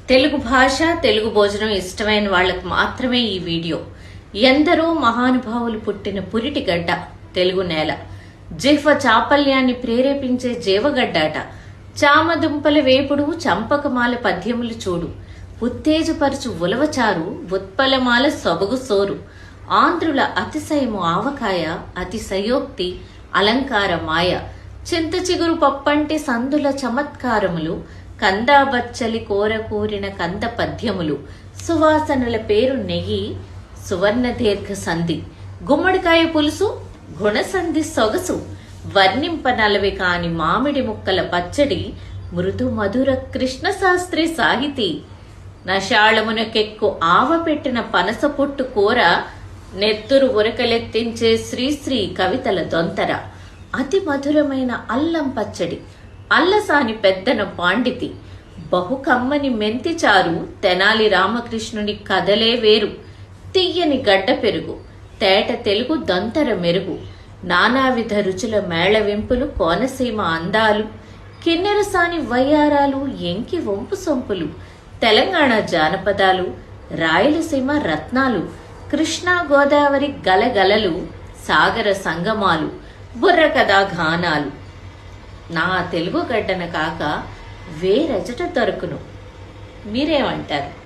తెలుగు భాష, తెలుగు భోజనం ఇష్టమైన వాళ్లకు మాత్రమే ఈ వీడియో. ఎందరో మహానుభావులు పుట్టిన పురిటి గడ్డ తెలుగు నేల. జిహ్వ చాపల్యాన్ని ప్రేరేపించే జీవగడ్డాట. చామదుంపల వేపుడు, చంపకమాల పద్యములు చూడు. ఉత్తేజపరుచు ఉలవచారు, ఉత్పలమాల సొబగు సోరు. ఆంధ్రుల అతిశయము ఆవకాయ, అతిశయోక్తి అలంకార మాయ. చింత చిగురు పప్పంటి సందుల చమత్కారములు, కందాబచ్చలి కోర కూరిన కంద పద్యములు. సువాసనల పేరు నెయ్యి, సువర్ణ దీర్ఘ సంధి. గుమ్మడికాయ పులుసు, గుణసంధి సొగసు. వర్ణింప నలవి కాని మామిడి ముక్కల పచ్చడి, మృదు మధుర కృష్ణ శాస్త్రి సాహితీ. నషాళమునకెక్కు ఆవ పెట్టిన పనస పొట్టు కూర, నెత్తురు ఉరకలెత్తించే శ్రీశ్రీ కవితల దొంతర. అతి మధురమైన అల్లం పచ్చడి, అల్లసాని పెద్దన పాండితి. బహుకమ్మని మెంతిచారు, తెనాలి రామకృష్ణుని కథలే వేరు. తియ్యని గడ్డ పెరుగు, తేట తెలుగు దొంతర మెరుగు. నానావిధ రుచుల మేళవింపులు, కోనసీమ అందాలు. కిన్నెరసాని వయ్యారాలు, ఎంకి వంపు సొంపులు. తెలంగాణ జానపదాలు, రాయలసీమ రత్నాలు. కృష్ణా గోదావరి గలగలలు, సాగర సంగమాలు. బుర్రకథా గానాలు. నా తెలుగు గడ్డన కాక వేరెజట దొరకును. మీరేమంటారు?